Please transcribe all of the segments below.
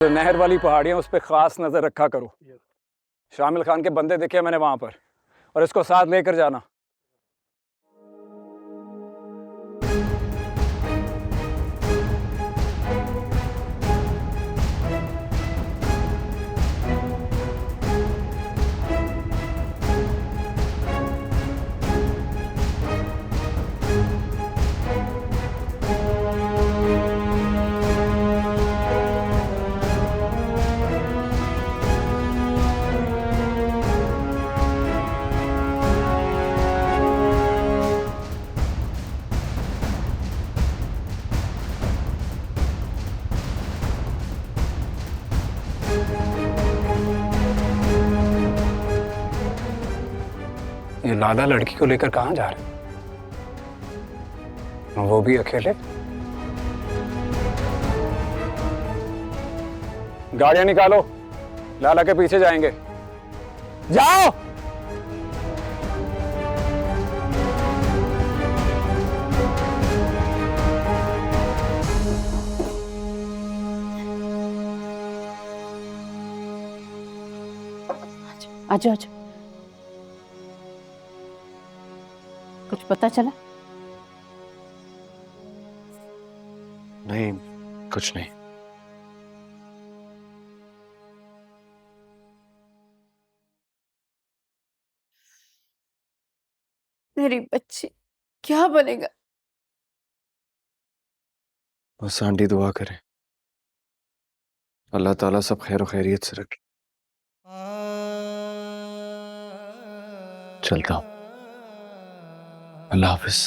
जो नहर वाली पहाड़ियाँ उस पर ख़ास नज़र रखा करो। शामिल खान के बंदे देखे मैंने वहाँ पर, और इसको साथ लेकर जाना। ये लाला लड़की को लेकर कहाँ जा रहे हैं, वो भी अकेले? गाड़ियां निकालो, लाला के पीछे जाएंगे। जाओ। आजा आजा। कुछ पता चला? नहीं, कुछ नहीं। मेरी बच्ची क्या बनेगा? बस आंटी दुआ करें, अल्लाह ताला सब खैर खैरियत से रखे। चलता हूँ, अल्लाह हाफिज।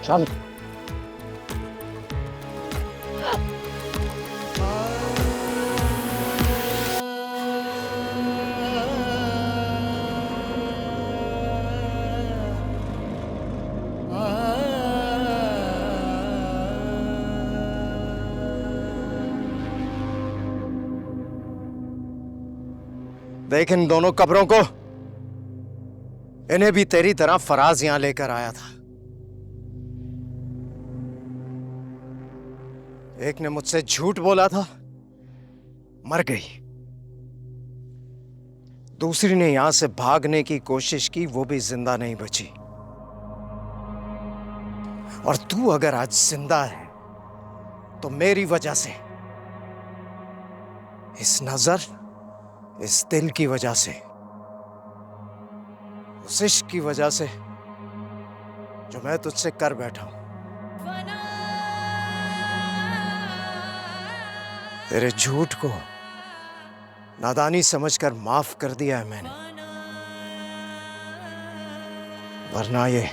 चल। देख इन दोनों कब्रों को, इन्हें भी तेरी तरह फराज यहां लेकर आया था। एक ने मुझसे झूठ बोला था, मर गई। दूसरी ने यहां से भागने की कोशिश की, वो भी जिंदा नहीं बची। और तू अगर आज जिंदा है तो मेरी वजह से, इस नजर, इस दिल की वजह से, उस इश्क की वजह से जो मैं तुझसे कर बैठा हूं। तेरे झूठ को नादानी समझकर माफ कर दिया है मैंने। वरना ये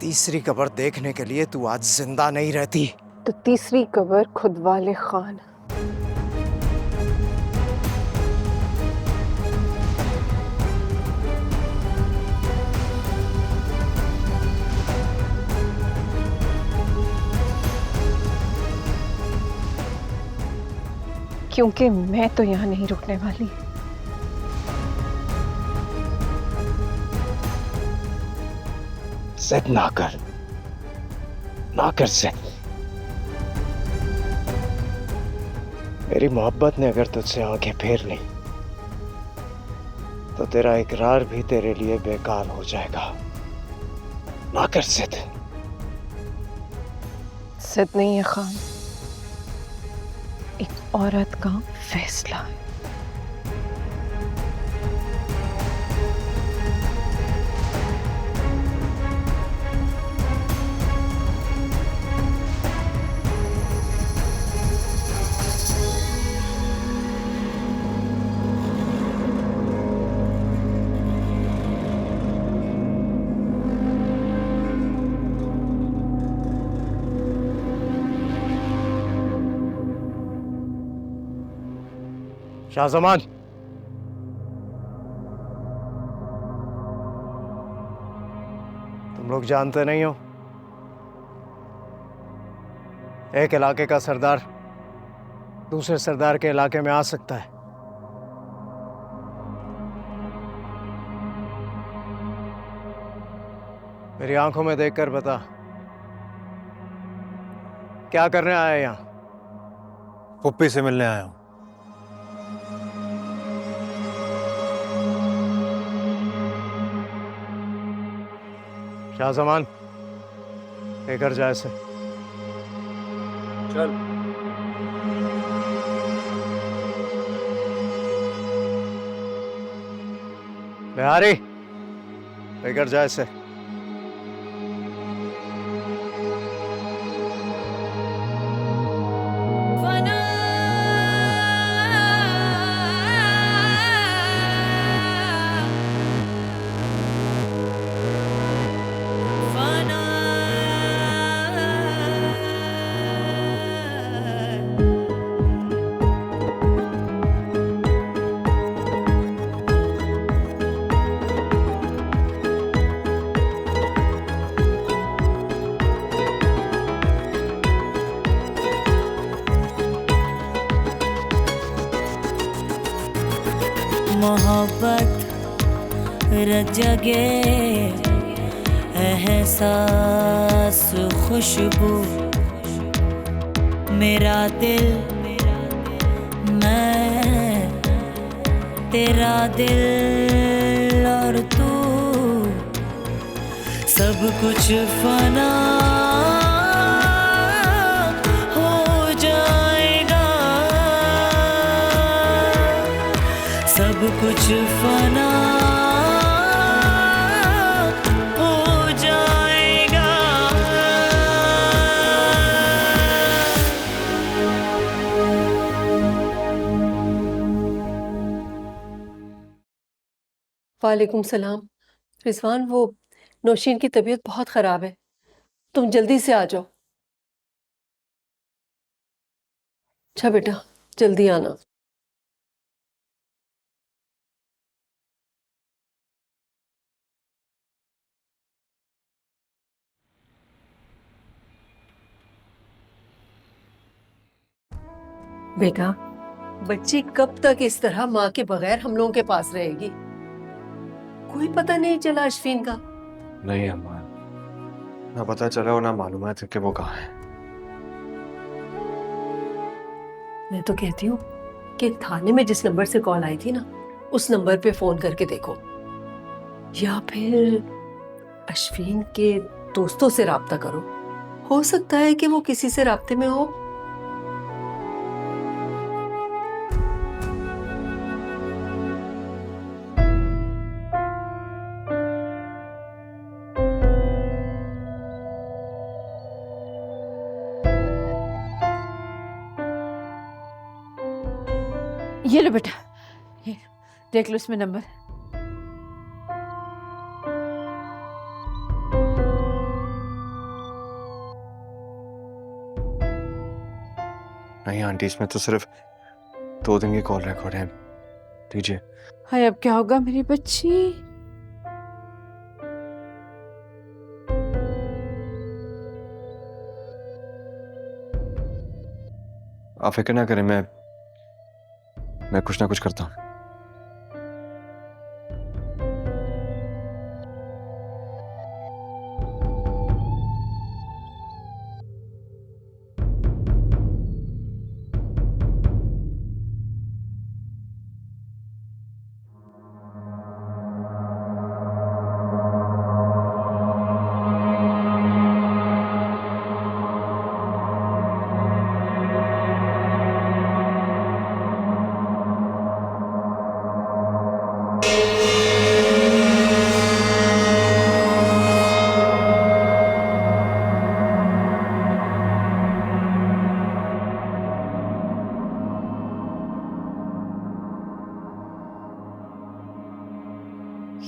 तीसरी कब्र देखने के लिए तू आज जिंदा नहीं रहती। तो तीसरी कब्र खुद वाले खान। क्योंकि मैं तो यहाँ नहीं रुकने वाली। जिद ना कर जिद। मेरी मोहब्बत ने अगर तुझसे आंखें फेर ली तो तेरा इकरार भी तेरे लिए बेकार हो जाएगा। ना कर जिद। जिद नहीं है खान, एक औरत का फैसला है। शाहजमान, तुम लोग जानते नहीं हो, एक इलाके का सरदार दूसरे सरदार के इलाके में आ सकता है। मेरी आंखों में देखकर बता, क्या करने आया है यहाँ? पुप्पी से मिलने आया हूँ। शाहजमान, लेकर जा इसे। चल। बिहारी, लेकर जा इसे। मोहब्बत रच जगे एहसास खुशबू मेरा दिल मैं तेरा दिल और तू सब कुछ फना हो जाएगा, सब कुछ फना हो जाएगा। वालेकुम सलाम। रिजवान, वो नौशीन की तबीयत बहुत ख़राब है, तुम जल्दी से आ जाओ। अच्छा बेटा, जल्दी आना। बेटा, बच्ची कब तक इस तरह माँ के बगैर हम लोगों के पास रहेगी? कोई पता नहीं चला अश्विन का? नहीं अम्मा, ना पता चला और ना मालूम है कि वो कहाँ है। मैं तो कहती हूँ कि थाने में जिस नंबर से कॉल आई थी ना, उस नंबर पे फोन करके देखो, या फिर अश्विन के दोस्तों से राब्ता करो। हो सकता है कि वो किसी से राब्ते में हो। ये लो बेटा, ये देख लो इसमें नंबर। नहीं आंटी, इसमें तो सिर्फ 2 दिन की कॉल रिकॉर्ड है। दीजिए। हाय अब क्या होगा मेरी बच्ची? आप फिक्र ना करें, मैं कुछ ना कुछ करता हूँ।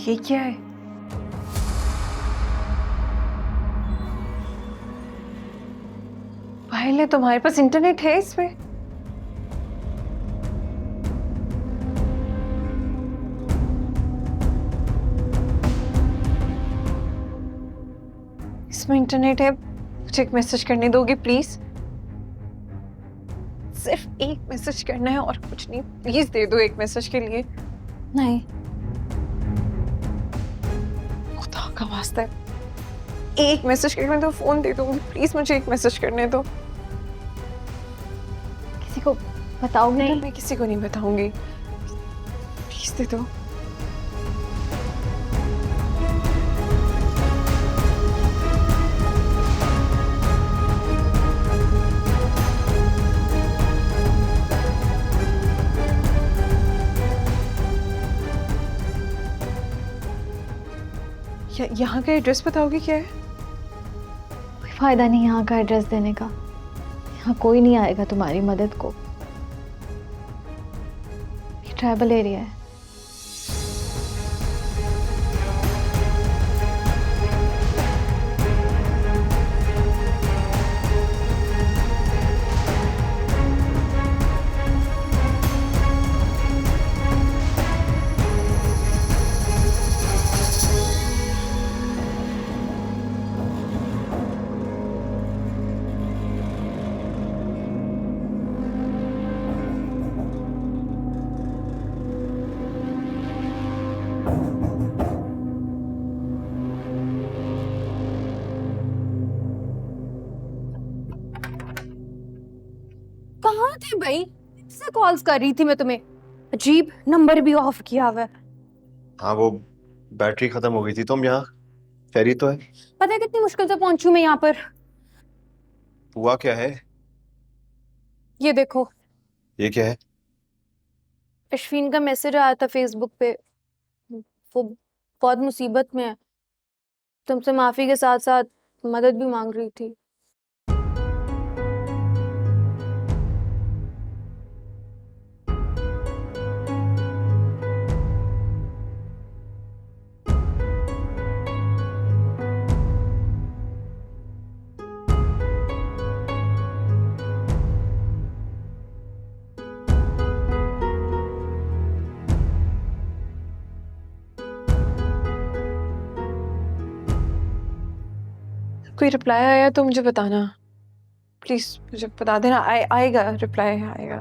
ये क्या है? पहले तुम्हारे पास इंटरनेट है इसमें? इसमें इंटरनेट है, मुझे एक मैसेज करने दोगे प्लीज? सिर्फ एक मैसेज करना है और कुछ नहीं, प्लीज दे दो एक मैसेज के लिए। नहीं, खुदा का वास्ता है, एक मैसेज करने दो, फोन दे दो प्लीज, मुझे एक मैसेज करने दो। किसी को बताओगे नहीं? मैं किसी को नहीं बताऊंगी, प्लीज दे दो। यहाँ का एड्रेस बताओगे क्या है? कोई फायदा नहीं यहाँ का एड्रेस देने का, यहाँ कोई नहीं आएगा तुम्हारी मदद को। ये ट्राइबल एरिया है। कहाँ थे भाई? से कॉल्स कर रही थी मैं तुम्हें, अजीब नंबर भी ऑफ किया हुआ है। हाँ, वो बैटरी खत्म हो गई थी। तुम यहाँ फेरी तो है। पता है कितनी मुश्किल से पहुंची मैं यहाँ पर। हुआ क्या है? ये देखो, ये क्या है? अश्विन का मैसेज आया था फेसबुक पे। वो बहुत मुसीबत में है, तुमसे माफी के साथ साथ मदद भी मांग रही थी। कोई रिप्लाई आया तो मुझे बताना प्लीज, मुझे बता देना। आएगा रिप्लाई, आएगा।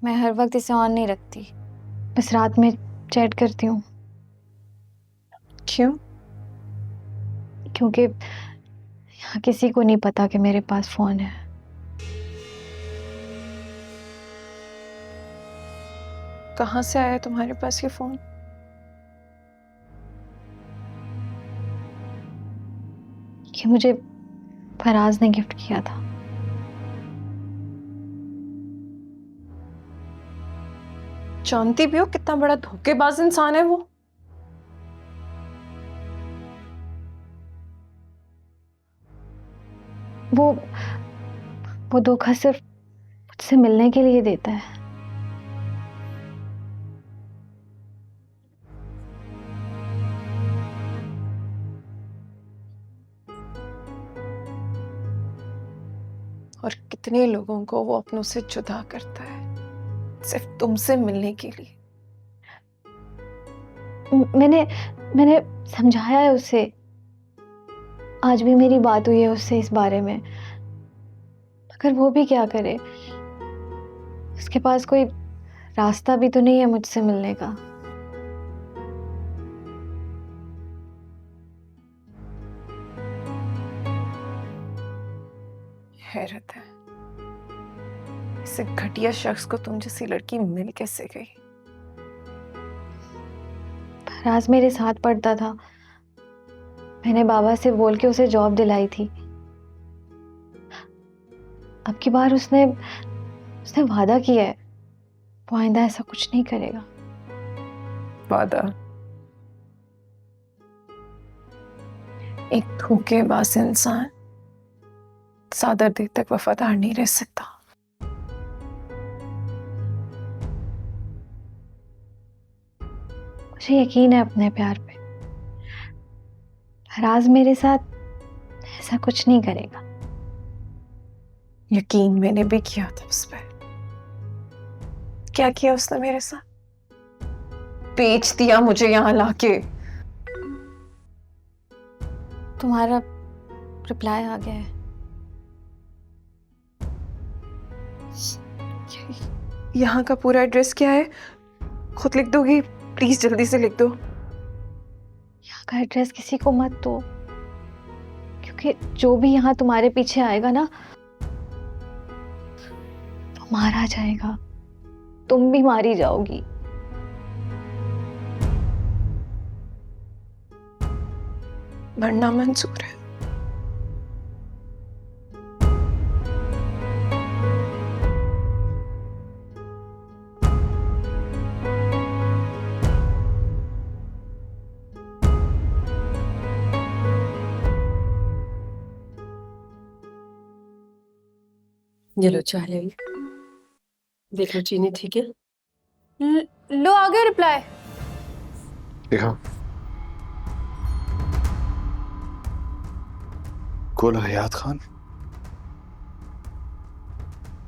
मैं हर वक्त इसे ऑन नहीं रखती, बस रात में चैट करती हूँ। क्यों? क्योंकि यहाँ किसी को नहीं पता कि मेरे पास फोन है। कहाँ से आया तुम्हारे पास ये फोन? ये मुझे फराज ने गिफ्ट किया था। जानती भी हो कितना बड़ा धोखेबाज इंसान है वो। वो धोखा सिर्फ मुझसे मिलने के लिए देता है। और कितने लोगों को वो अपनों से जुदा करता है सिर्फ तुमसे मिलने के लिए। मैंने समझाया है उसे। आज भी मेरी बात हुई है उससे इस बारे में, मगर वो भी क्या करे, उसके पास कोई रास्ता भी तो नहीं है मुझसे मिलने का। हैरत है, इस घटिया शख्स को तुम जैसी लड़की मिल कैसे गई। फराज मेरे साथ पढ़ता था, मैंने बाबा से बोल के उसे जॉब दिलाई थी। अब की बार उसने वादा किया है वो आइंदा ऐसा कुछ नहीं करेगा। वादा? एक धोखेबाज इंसान ज्यादा देर तक वफादार नहीं रह सकता। मुझे यकीन है अपने प्यार पे, फराज मेरे साथ ऐसा कुछ नहीं करेगा। यकीन मैंने भी किया था उस पर। क्या किया उसने मेरे साथ? बेच दिया मुझे यहाँ लाके। तुम्हारा रिप्लाई आ गया है। यहाँ का पूरा एड्रेस क्या है? खुद लिख दोगी? प्लीज जल्दी से लिख दो। यहाँ का एड्रेस किसी को मत दो, क्योंकि जो भी यहाँ तुम्हारे पीछे आएगा ना तो मारा जाएगा, तुम भी मारी जाओगी। मरना मंजूर है। ये लो चाय ले लो। देख लो चीनी ठीक है। लो आ गया रिप्लाई। देखा, गुल हयात खान,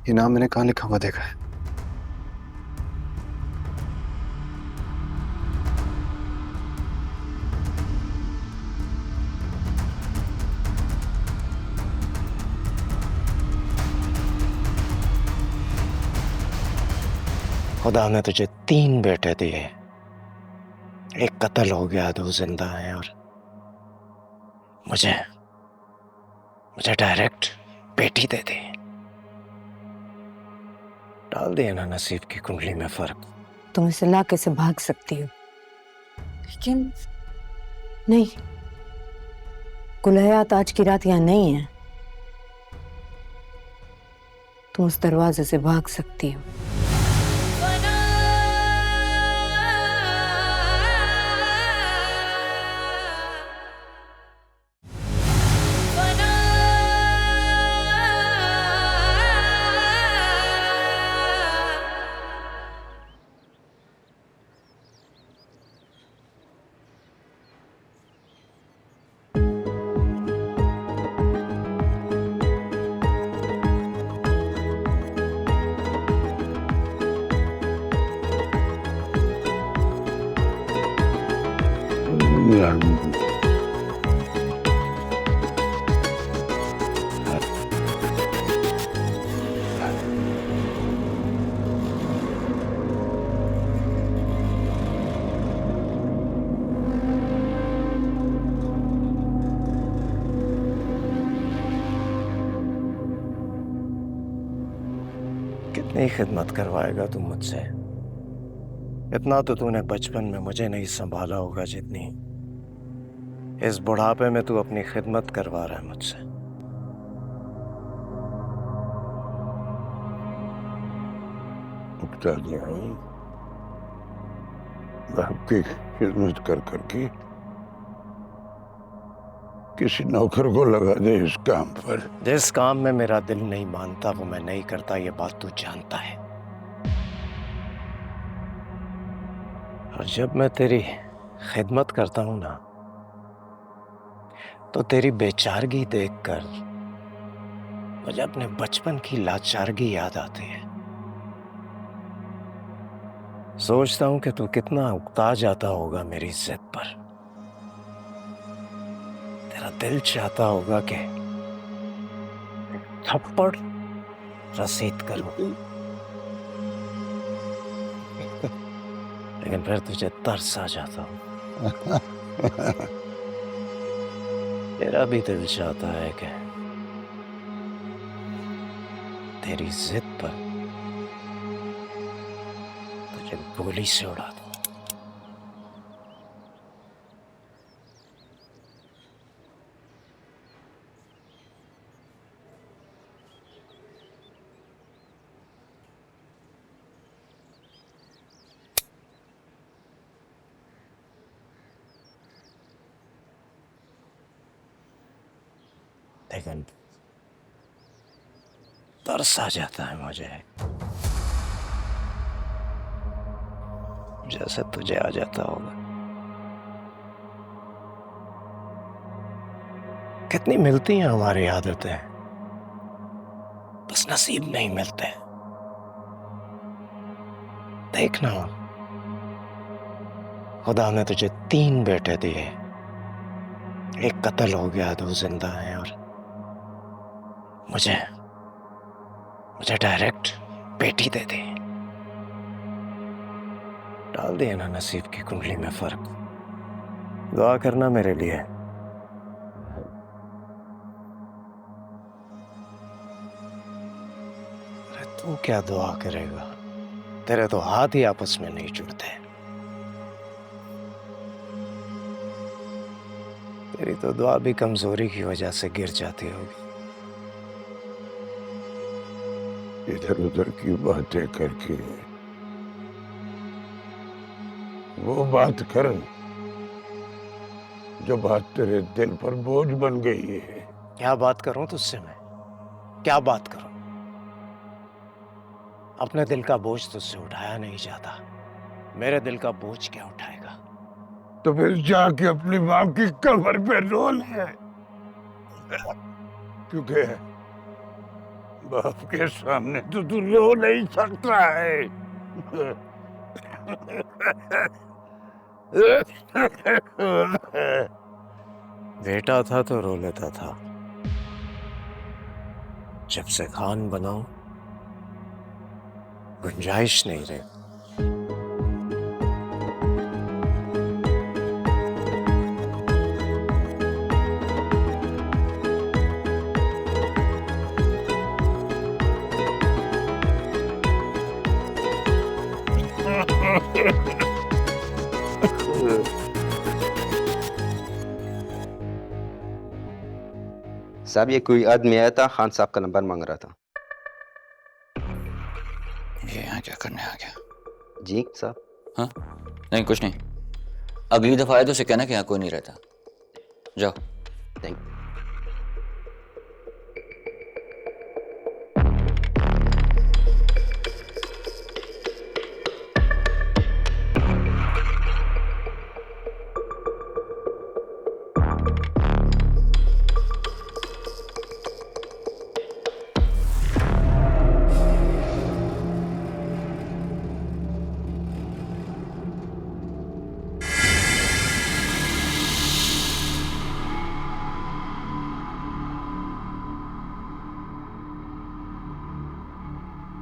ये नाम मैंने कहाँ लिखा हुआ देखा है? खुदा ने तुझे 3 बेटे दिए, एक कत्ल हो गया, 2 जिंदा हैं, और मुझे डायरेक्ट बेटी दे दी। डाल दिया ना नसीब की कुंडली में फर्क। तुम इस इलाके से भाग सकती हो, लेकिन नहीं, गुलहयात आज की रात यहाँ नहीं है। तुम उस दरवाजे से भाग सकती हो। कितनी खिदमत करवाएगा तू मुझसे? इतना तो तूने बचपन में मुझे नहीं संभाला होगा जितनी इस बुढ़ापे में तू अपनी खिदमत करवा रहा है मुझसे। उगता गया हूं, आपकी खिदमत कर करके किसी नौकर को लगा दे इस काम पर। जिस काम में मेरा दिल नहीं मानता वो मैं नहीं करता, ये बात तू जानता है। और जब मैं तेरी खिदमत करता हूं ना, तो तेरी बेचारगी देखकर मुझे अपने बचपन की लाचारगी याद आती है। सोचता हूं कि तू कितना उकता जाता होगा मेरी जिद पर। तेरा दिल चाहता होगा कि थप्पड़ रसीद करूं, लेकिन फिर तुझे तरस आ जाता हूं। मेरा भी दिल चाहता है कि तेरी जिद पर तुझे गोली से उड़ा दूं। लेकिन तरस आ जाता है मुझे, जैसे तुझे आ जाता होगा। कितनी मिलती हैं हमारी आदतें, बस नसीब नहीं मिलते। देखना, खुदा ने तुझे 3 बेटे दिए, एक कत्ल हो गया, 2 जिंदा हैं, और मुझे डायरेक्ट बेटी दे दी। डाल दिया ना नसीब की कुंडली में फर्क। दुआ करना मेरे लिए। अरे तू क्या दुआ करेगा, तेरे तो हाथ ही आपस में नहीं जुड़ते। तेरी तो दुआ भी कमजोरी की वजह से गिर जाती होगी। इधर उधर की बातें करके वो बात कर जो बात तेरे दिल पर बोझ बन गई है। क्या बात करूं तुझसे मैं, क्या बात करूं? अपने दिल का बोझ तुझसे उठाया नहीं जाता, मेरे दिल का बोझ क्या उठाएगा? तो फिर जाके अपनी माँ की कब्र पे रो ले, क्योंकि बाप के सामने तो तू रो नहीं सकता है। बेटा था तो रो लेता था, जब से खान बनाऊं गुंजाइश नहीं रही। साहब ये कोई आदमी आया था, खान साहब का नंबर मांग रहा था। ये यहाँ क्या करने आ गया? जी साहब। हाँ नहीं कुछ नहीं, अगली दफा आए तो उसे कहना कि यहाँ कोई नहीं रहता। जाओ। थैंक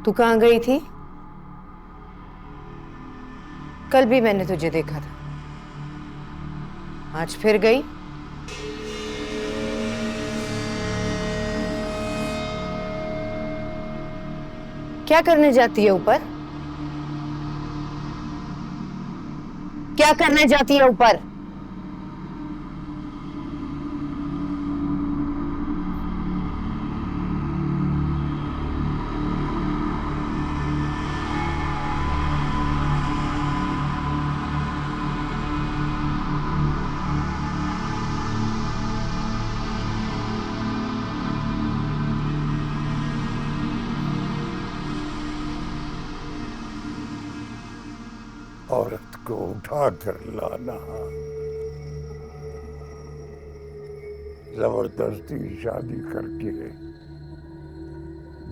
तू कहाँ गई थी? कल भी मैंने तुझे देखा था, आज फिर गई? क्या करने जाती है ऊपर? क्या करने जाती है ऊपर? औरत को उठा कर लाना, जबरदस्ती शादी करके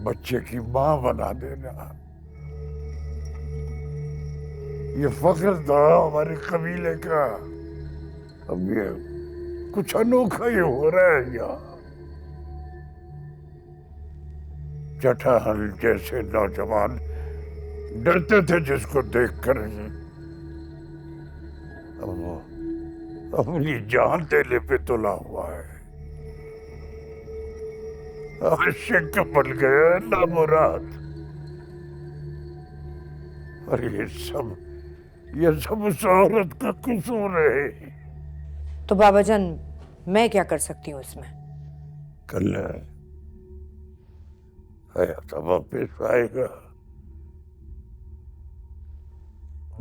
बच्चे की माँ बना देना। ये फख्र था हमारे कबीले का। अब ये कुछ अनोखा ही हो रहा है यहाँ। जठाहल जैसे नौजवान डरते थे जिसको देखकर ही, अब वो अपनी जान देने पे तुला हुआ है। आशिक बन गया नामुराद। और ये सब उस औरत का कसूर है। तो बाबा जान मैं क्या कर सकती हूँ इसमें? कल हयात वापिस आएगा,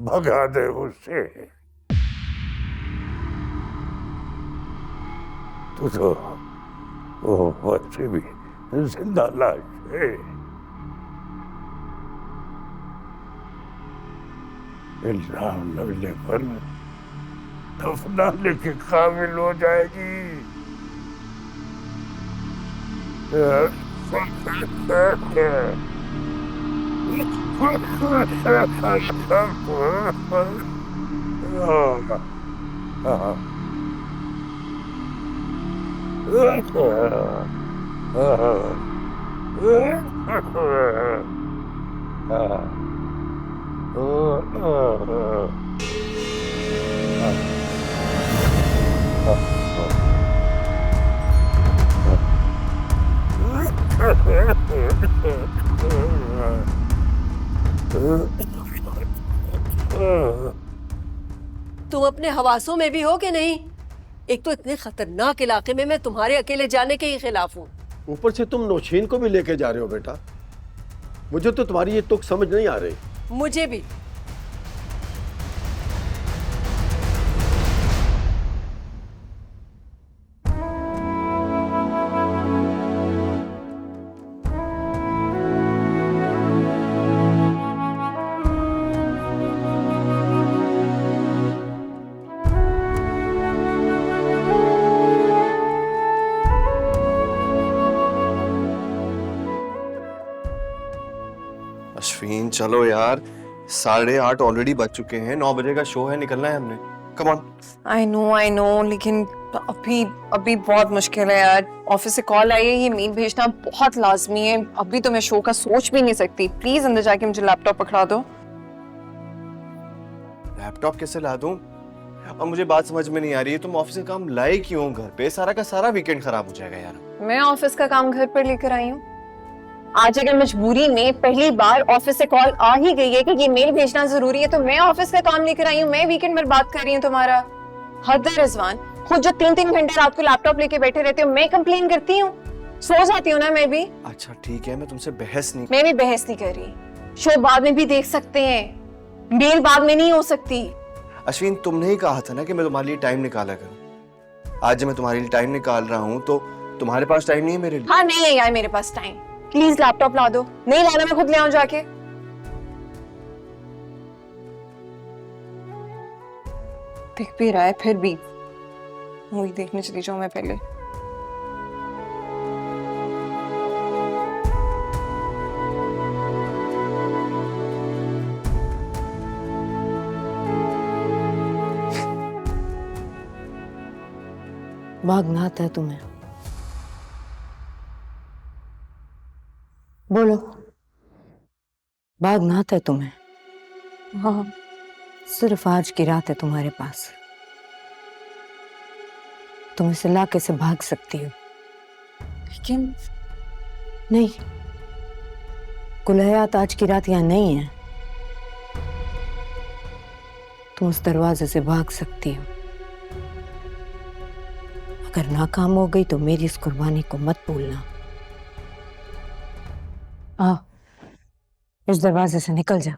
भगा दे उसे। तू तो वो बच्चे भी जिंदा लाश है। इल्जाम लगने पर दफनाने के काबिल हो जाएगी। तुम अपने हवासों में भी हो कि नहीं? एक तो इतने खतरनाक इलाके में मैं तुम्हारे अकेले जाने के ही खिलाफ हूँ। ऊपर से तुम नौशीन को भी लेके जा रहे हो बेटा। मुझे तो तुम्हारी ये तुक समझ नहीं आ रही। मुझे भी। अश्विन चलो यार, 8:30 ऑलरेडी बज चुके हैं। 9 बजे का शो है, निकलना है हमने। Come on. आई नो, लेकिन अभी बहुत मुश्किल है यार। ऑफिस से कॉल आई है, ये मेल भेजना बहुत लाजमी है। अभी तो मैं शो का सोच भी नहीं सकती। प्लीज अंदर जाके मुझे लैपटॉप पकड़ा दो। लैपटॉप कैसे ला दूं? अब मुझे बात समझ में नहीं आ रही है, तुम ऑफिस का काम लाए क्यों घर पे? सारा का सारा वीकेंड खराब हो जाएगा यार। मैं ऑफिस का काम घर पर लेकर आई हूँ। आज अगर मजबूरी में पहली बार ऑफिस से कॉल आ ही गई है कि ये मेल भेजना जरूरी है, तो मैं ऑफिस का काम लेकर आई हूँ। मैं वीकेंड में बात कर रही हूँ तुम्हारा। हद है रिजवान, खुद जो 3-3 घंटे रात को लैपटॉप लेके बैठे रहते हो, मैं कंप्लेन करती हूँ? सो जाती हूँ ना मैं भी। अच्छा ठीक है, मैं तुमसे बहस नहीं। मैं भी बहस नहीं कर रही। शो बाद में भी देख सकते हैं, मेल बाद में नहीं हो सकती। अश्विन तुमने ही कहा था ना कि मैं तुम्हारे लिए टाइम निकाला करूं। आज जब मैं तुम्हारे लिए टाइम निकाल रहा हूं तो तुम्हारे पास टाइम नहीं है मेरे लिए? हाँ नहीं है यार मेरे पास टाइम। प्लीज लैपटॉप ला दो। नहीं लाना मैं खुद ले आऊं जाके। दिख भी रहा है फिर भी। मूवी देखने चली जाऊं मैं पहले। भागना आता है तुम्हें? बोलो, भागना आता है तुम्हें? हाँ। सिर्फ आज की रात है तुम्हारे पास। तुम इस इलाके से भाग सकती हो, लेकिन नहीं, कुलहयात आज की रात यहाँ नहीं है। तुम उस दरवाजे से भाग सकती हो। अगर नाकाम हो गई तो मेरी इस कुर्बानी को मत भूलना। आओ, इस दरवाजे से निकल जा।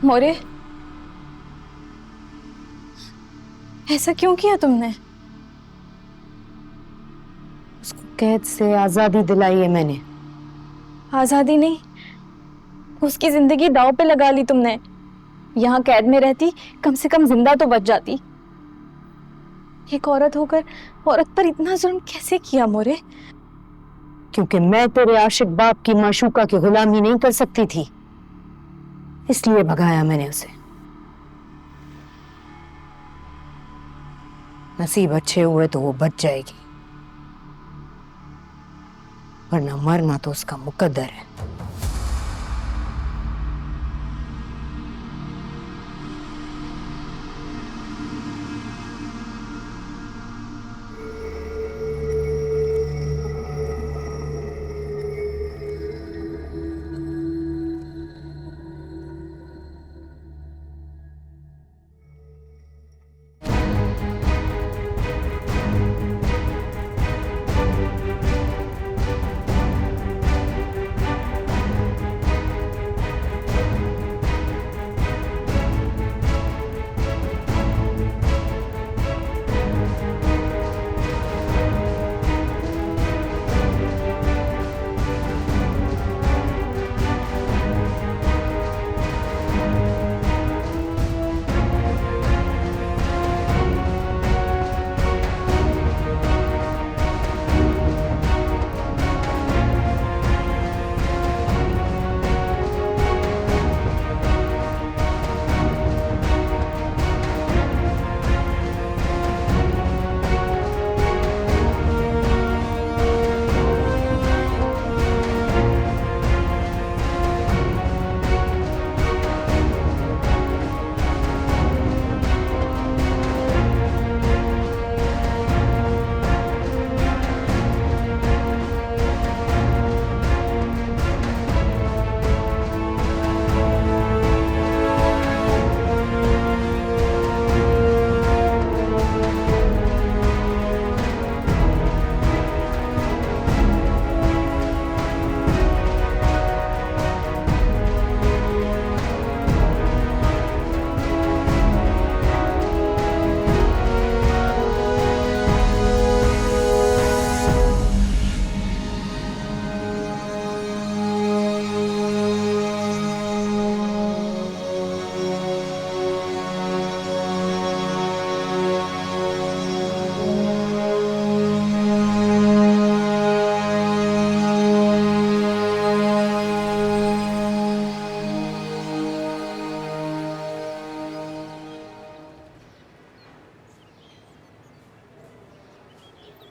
मोरे, ऐसा क्यों किया तुमने? उसको कैद से आजादी दिलाई है मैंने। आजादी नहीं, उसकी जिंदगी दांव पे लगा ली तुमने। यहाँ कैद में रहती, कम से कम जिंदा तो बच जाती। एक औरत होकर औरत पर इतना जुल्म कैसे किया मोरे? क्योंकि मैं तेरे आशिक बाप की माशूका की गुलामी नहीं कर सकती थी, इसलिए भगाया मैंने उसे। नसीब अच्छे हुए तो वो बच जाएगी, वरना मरना तो उसका मुकद्दर है।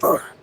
हाँ।